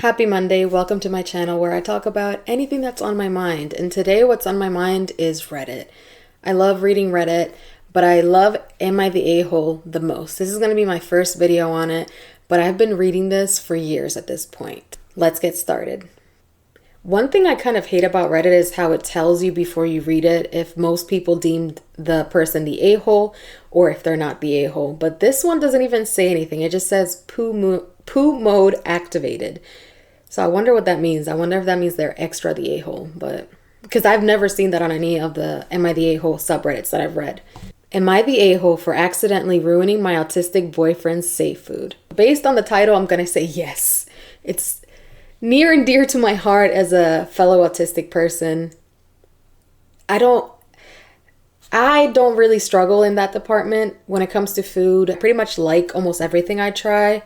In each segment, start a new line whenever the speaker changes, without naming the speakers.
Happy Monday, welcome to my channel where I talk about anything that's on my mind. And today what's on my mind is Reddit. I love reading Reddit, but I love Am I the A-hole the most. This is going to be my first video on it, but I've been reading this for years at this point. Let's get started. One thing I kind of hate about Reddit is how it tells you before you read it if most people deemed the person the a-hole or if they're not the a-hole. But this one doesn't even say anything. It just says poo mode activated. So I wonder what that means. I wonder if that means they're extra the a-hole. But because I've never seen that on any of the Am I the A-hole subreddits that I've read. Am I the a-hole for accidentally ruining my autistic boyfriend's safe food? Based on the title, I'm going to say yes. It's near and dear to my heart as a fellow autistic person. I don't really struggle in that department when it comes to food. I pretty much like almost everything I try,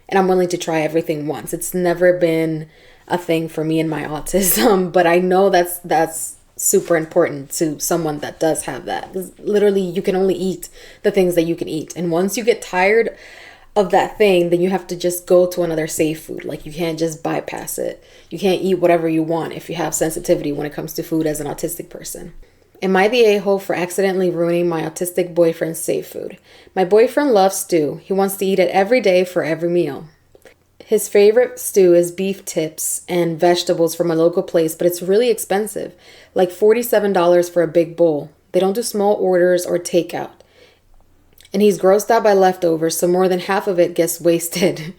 and I'm willing to try everything once. It's never been a thing for me in my autism, but I know that's super important to someone that does have that. Literally, you can only eat the things that you can eat. And once you get tired of that thing, then you have to just go to another safe food. Like, you can't just bypass it. You can't eat whatever you want if you have sensitivity when it comes to food as an autistic person. Am I the a-hole for accidentally ruining my autistic boyfriend's safe food? My boyfriend loves stew. He wants to eat it every day for every meal. His favorite stew is beef tips and vegetables from a local place, but it's really expensive, like $47 for a big bowl. They don't do small orders or takeout. And he's grossed out by leftovers, so more than half of it gets wasted.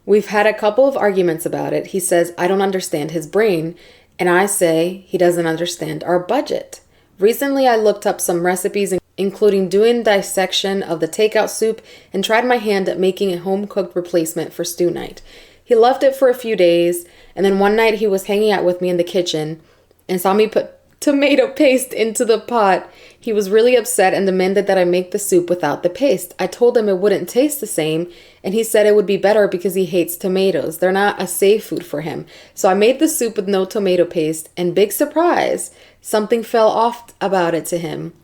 We've had a couple of arguments about it. He says I don't understand his brain, and I say he doesn't understand our budget. Recently, I looked up some recipes, including doing dissection of the takeout soup, and tried my hand at making a home-cooked replacement for stew night. He loved it for a few days, and then one night he was hanging out with me in the kitchen and saw me put tomato paste into the pot. He was really upset and demanded that I make the soup without the paste. I told him it wouldn't taste the same, and he said it would be better because he hates tomatoes. They're not a safe food for him. So I made the soup with no tomato paste, and big surprise, something fell off about it to him.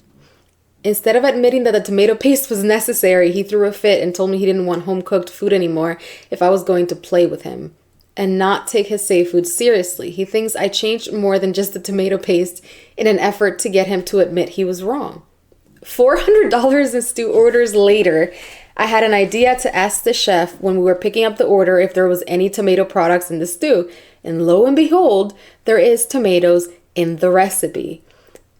Instead of admitting that the tomato paste was necessary, he threw a fit and told me he didn't want home-cooked food anymore if I was going to play with him and not take his safe food seriously. He thinks I changed more than just the tomato paste in an effort to get him to admit he was wrong. $400 in stew orders later, I had an idea to ask the chef when we were picking up the order if there was any tomato products in the stew. And lo and behold, there is tomatoes in the recipe.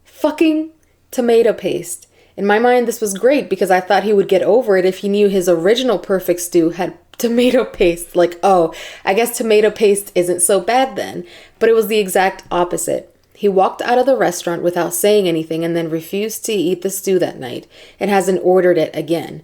Fucking tomato paste. In my mind, this was great because I thought he would get over it if he knew his original perfect stew had tomato paste. Like, oh, I guess tomato paste isn't so bad then. But it was the exact opposite. He walked out of the restaurant without saying anything and then refused to eat the stew that night and hasn't ordered it again.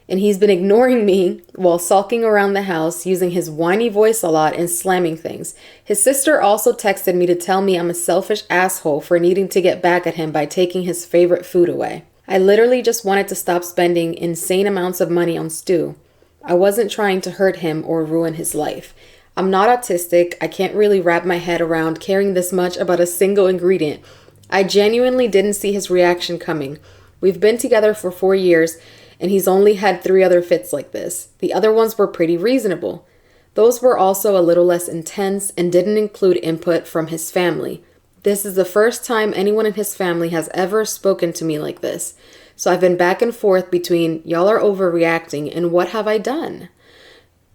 And he's been ignoring me while sulking around the house, using his whiny voice a lot and slamming things. His sister also texted me to tell me I'm a selfish asshole for needing to get back at him by taking his favorite food away. I literally just wanted to stop spending insane amounts of money on stew. I wasn't trying to hurt him or ruin his life. I'm not autistic. I can't really wrap my head around caring this much about a single ingredient. I genuinely didn't see his reaction coming. We've been together for 4 years, and he's only had 3 other fits like this. The other ones were pretty reasonable. Those were also a little less intense and didn't include input from his family. This is the first time anyone in his family has ever spoken to me like this. So I've been back and forth between y'all are overreacting and what have I done?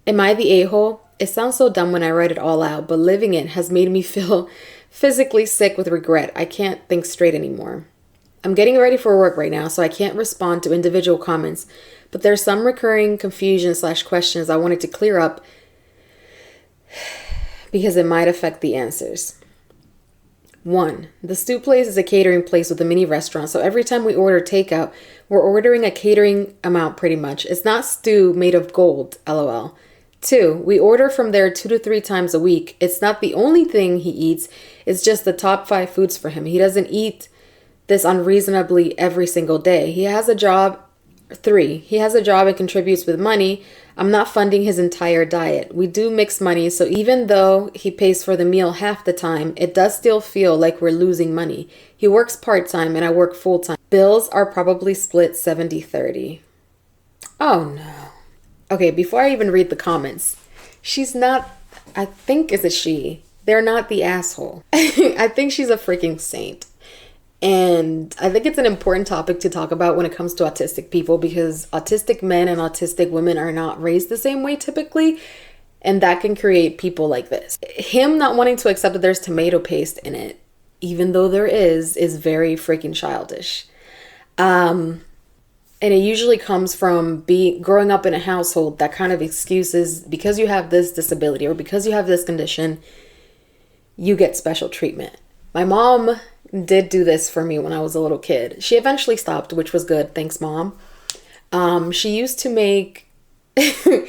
Am I the a-hole? It sounds so dumb when I write it all out, but living it has made me feel physically sick with regret. I can't think straight anymore. I'm getting ready for work right now, so I can't respond to individual comments, but there's some recurring confusion/questions I wanted to clear up because it might affect the answers. 1. The stew place is a catering place with a mini restaurant, so every time we order takeout, we're ordering a catering amount pretty much. It's not stew made of gold, lol. 2. We order from there 2 to 3 times a week. It's not the only thing he eats, it's just the top 5 foods for him. He doesn't eat this unreasonably every single day. He has a job. 3. He has a job and contributes with money. I'm not funding his entire diet. We do mix money, so even though he pays for the meal half the time, it does still feel like we're losing money. He works part-time and I work full-time. Bills are probably split 70-30. Oh no. Okay, before I even read the comments, she's not, I think it's a she. They're not the asshole. I think she's a freaking saint. And I think it's an important topic to talk about when it comes to autistic people, because autistic men and autistic women are not raised the same way typically. And that can create people like this. Him not wanting to accept that there's tomato paste in it, even though there is very freaking childish. And it usually comes from growing up in a household that kind of excuses, because you have this disability or because you have this condition, you get special treatment. My mom did do this for me when I was a little kid. She eventually stopped, which was good. Thanks, Mom. She used to make a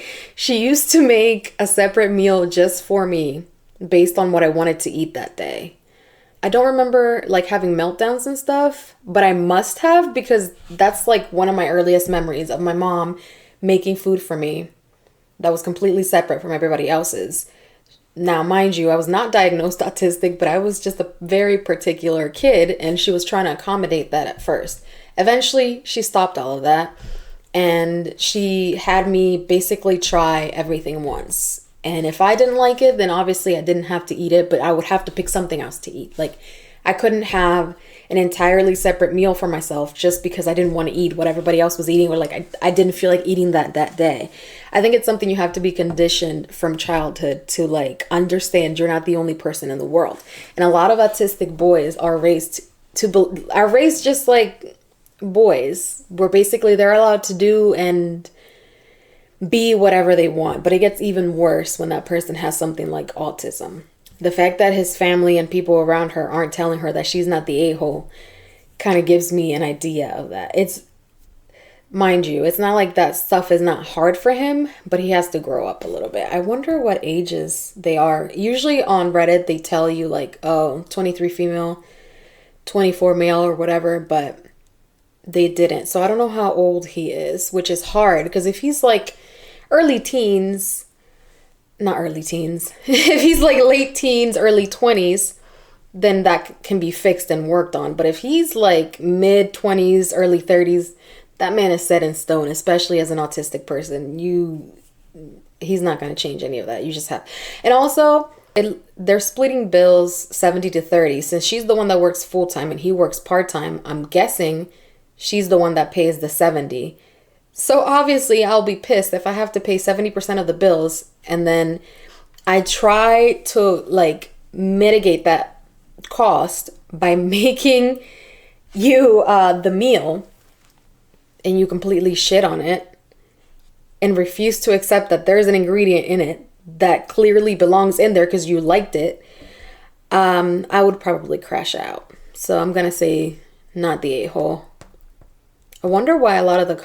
separate meal just for me based on what I wanted to eat that day. I don't remember like having meltdowns and stuff, but I must have, because that's like one of my earliest memories of my mom making food for me that was completely separate from everybody else's. Now, mind you, I was not diagnosed autistic, but I was just a very particular kid, and she was trying to accommodate that at first. Eventually, she stopped all of that, and she had me basically try everything once. And if I didn't like it, then obviously I didn't have to eat it, but I would have to pick something else to eat. Like, I couldn't have an entirely separate meal for myself just because I didn't want to eat what everybody else was eating, or like I didn't feel like eating that day. I think it's something you have to be conditioned from childhood to like understand you're not the only person in the world. And a lot of autistic boys are raised just like boys, where basically they're allowed to do and be whatever they want. But it gets even worse when that person has something like autism. The fact that his family and people around her aren't telling her that she's not the a-hole kind of gives me an idea of that. It's, mind you, it's not like that stuff is not hard for him, but he has to grow up a little bit. I wonder what ages they are. Usually on Reddit, they tell you like, oh, 23 female, 24 male or whatever, but they didn't. So I don't know how old he is, which is hard, because if he's like early teens, not early teens, if he's like late teens, early 20s, then that can be fixed and worked on. But if he's like mid 20s, early 30s, that man is set in stone, especially as an autistic person. He's not going to change any of that. You just have. And also, they're splitting bills 70-30. Since she's the one that works full-time and he works part-time, I'm guessing she's the one that pays the 70. So obviously I'll be pissed if I have to pay 70% of the bills, and then I try to like mitigate that cost by making you the meal, and you completely shit on it and refuse to accept that there's an ingredient in it that clearly belongs in there because you liked it. I would probably crash out. So I'm gonna say not the a-hole. I wonder why a lot of the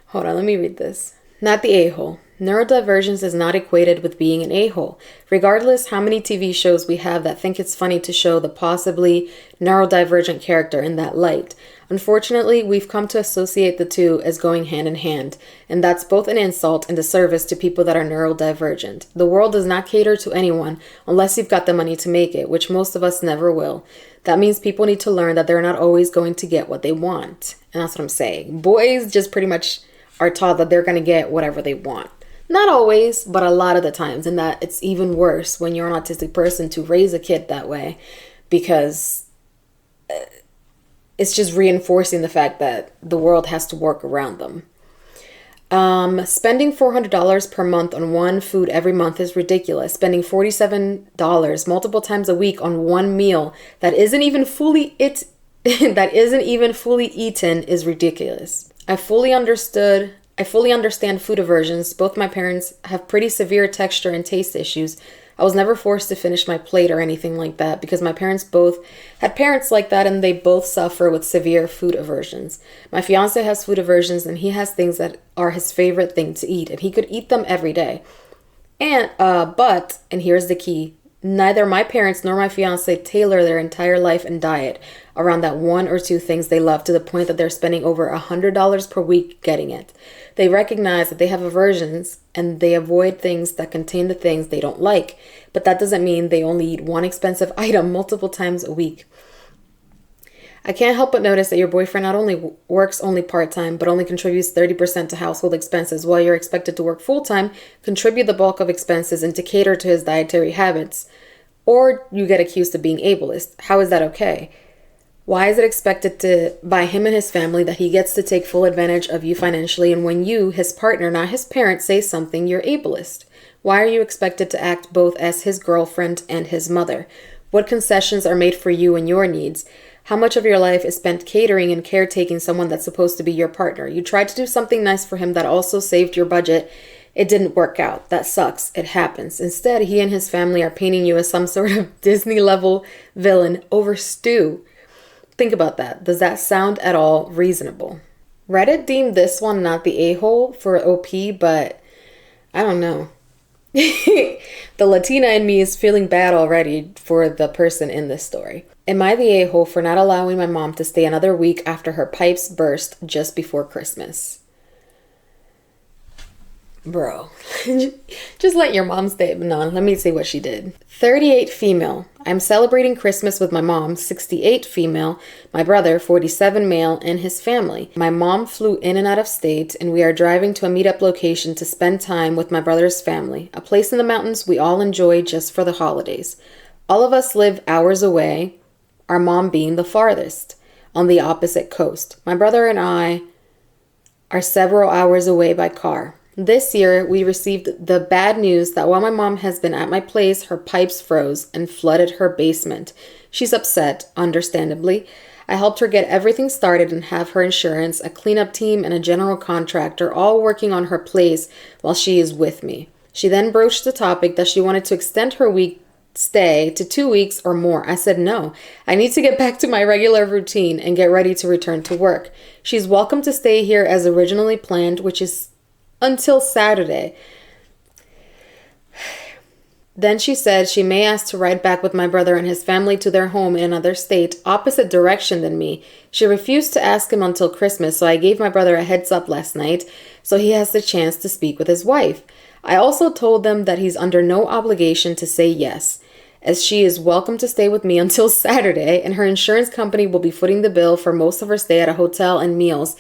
Hold on, let me read this. Not the a-hole. Neurodivergence is not equated with being an a-hole. Regardless how many TV shows we have that think it's funny to show the possibly neurodivergent character in that light, unfortunately, we've come to associate the two as going hand in hand, and that's both an insult and a disservice to people that are neurodivergent. The world does not cater to anyone unless you've got the money to make it, which most of us never will. That means people need to learn that they're not always going to get what they want. And that's what I'm saying. Boys just pretty much are taught that they're going to get whatever they want. Not always, but a lot of the times. And that it's even worse when you're an autistic person to raise a kid that way, because it's just reinforcing the fact that the world has to work around them. Spending $400 per month on one food every month is ridiculous. Spending $47 multiple times a week on one meal that isn't even fully eaten is ridiculous. I fully understand food aversions. Both my parents have pretty severe texture and taste issues. I was never forced to finish my plate or anything like that because my parents both had parents like that, and they both suffer with severe food aversions. My fiance has food aversions, and he has things that are his favorite thing to eat, and he could eat them every day. But here's the key, neither my parents nor my fiance tailor their entire life and diet around that one or two things they love to the point that they're spending over $100 per week getting it. They recognize that they have aversions and they avoid things that contain the things they don't like, but that doesn't mean they only eat one expensive item multiple times a week. I can't help but notice that your boyfriend not only works only part-time, but only contributes 30% to household expenses, while you're expected to work full-time, contribute the bulk of expenses, and to cater to his dietary habits. Or you get accused of being ableist. How is that okay? Why is it expected by him and his family that he gets to take full advantage of you financially, and when you, his partner, not his parent, say something, you're ableist? Why are you expected to act both as his girlfriend and his mother? What concessions are made for you and your needs? How much of your life is spent catering and caretaking someone that's supposed to be your partner? You tried to do something nice for him that also saved your budget. It didn't work out. That sucks. It happens. Instead, he and his family are painting you as some sort of Disney-level villain over stew. Think about that. Does that sound at all reasonable? Reddit deemed this one not the a-hole for OP, but I don't know. The Latina in me is feeling bad already for the person in this story. Am I the a-hole for not allowing my mom to stay another week after her pipes burst just before Christmas? Bro, just let your mom stay. No, let me see what she did. 38 female. I'm celebrating Christmas with my mom, 68 female, my brother, 47 male, and his family. My mom flew in and out of state, and we are driving to a meetup location to spend time with my brother's family, a place in the mountains we all enjoy just for the holidays. All of us live hours away, our mom being the farthest, on the opposite coast. My brother and I are several hours away by car. This year, we received the bad news that while my mom has been at my place, her pipes froze and flooded her basement. She's upset, understandably. I helped her get everything started and have her insurance, a cleanup team, and a general contractor all working on her place while she is with me. She then broached the topic that she wanted to extend her week stay to 2 weeks or more. I said no. I need to get back to my regular routine and get ready to return to work. She's welcome to stay here as originally planned, which is until Saturday. Then she said she may ask to ride back with my brother and his family to their home in another state, opposite direction than me. She refused to ask him until Christmas, so I gave my brother a heads up last night so he has the chance to speak with his wife. I also told them that he's under no obligation to say yes, as she is welcome to stay with me until Saturday, and her insurance company will be footing the bill for most of her stay at a hotel and meals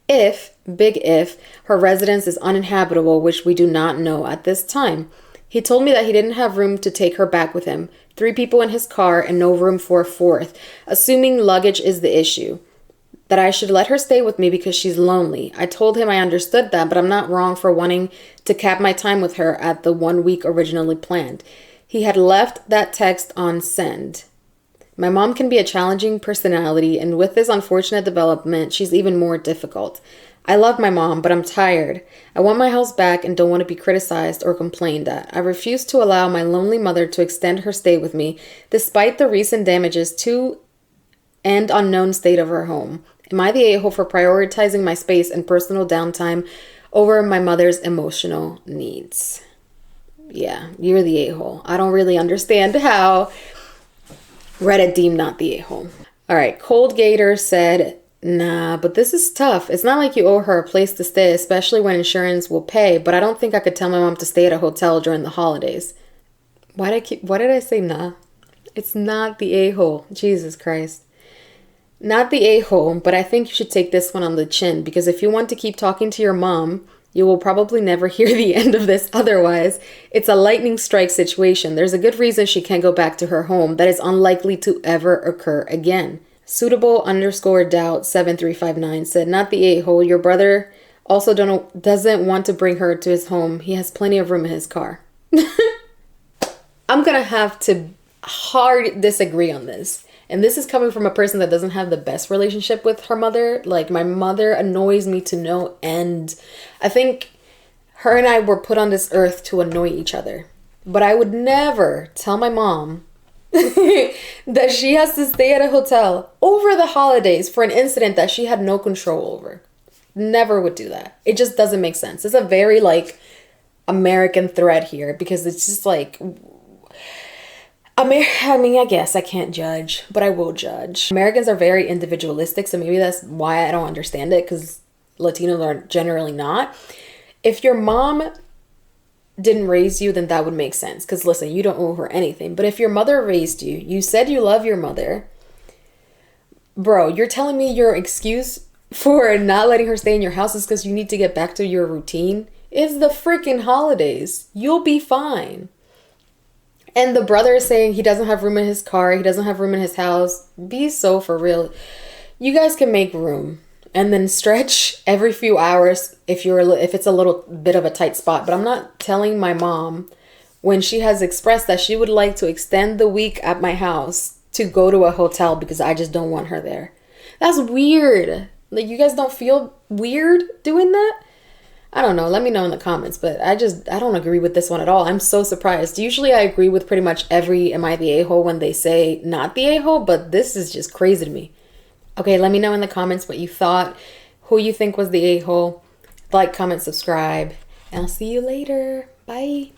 if, big if, her residence is uninhabitable, which we do not know at this time. He told me that he didn't have room to take her back with him. 3 people in his car and no room for a 4th, assuming luggage is the issue. That I should let her stay with me because she's lonely. I told him I understood that, but I'm not wrong for wanting to cap my time with her at the 1 week originally planned. He had left that text on send. My mom can be a challenging personality, and with this unfortunate development, she's even more difficult. I love my mom, but I'm tired. I want my house back and don't want to be criticized or complained at. I refuse to allow my lonely mother to extend her stay with me, despite the recent damages to and unknown state of her home. Am I the a-hole for prioritizing my space and personal downtime over my mother's emotional needs? Yeah, you're the a-hole. I don't really understand how Reddit deemed not the a-hole. All right, Cold Gator said, nah, but this is tough. It's not like you owe her a place to stay, especially when insurance will pay, but I don't think I could tell my mom to stay at a hotel during the holidays. Why did I say nah? It's not the a-hole. Jesus Christ. Not the a-hole, but I think you should take this one on the chin, because if you want to keep talking to your mom, you will probably never hear the end of this otherwise. It's a lightning strike situation. There's a good reason she can't go back to her home that is unlikely to ever occur again. Suitable_doubt 7359 said, not the a-hole. Your brother also doesn't want to bring her to his home. He has plenty of room in his car. I'm going to have to hard disagree on this. And this is coming from a person that doesn't have the best relationship with her mother. Like, my mother annoys me to no end. I think her and I were put on this earth to annoy each other. But I would never tell my mom that she has to stay at a hotel over the holidays for an incident that she had no control over. Never would do that. It just doesn't make sense. It's a very, like, American thread here, because it's just like, I guess I can't judge, but I will judge. Americans are very individualistic, so maybe that's why I don't understand it, because Latinos are generally not. If your mom didn't raise you, then that would make sense, because listen, you don't owe her anything. But if your mother raised you, you said you love your mother, Bro, you're telling me your excuse for not letting her stay in your house is because you need to get back to your routine? It's the freaking holidays. You'll be fine. And the brother is saying he doesn't have room in his car, he doesn't have room in his house. Be so for real. You guys can make room and then stretch every few hours if it's a little bit of a tight spot. But I'm not telling my mom when she has expressed that she would like to extend the week at my house to go to a hotel because I just don't want her there. That's weird. Like, you guys don't feel weird doing that? I don't know. Let me know in the comments, but I don't agree with this one at all. I'm so surprised. Usually I agree with pretty much every am I the a-hole when they say not the a-hole, but this is just crazy to me. Okay, let me know in the comments what you thought, who you think was the a-hole. Like, comment, subscribe, and I'll see you later. Bye.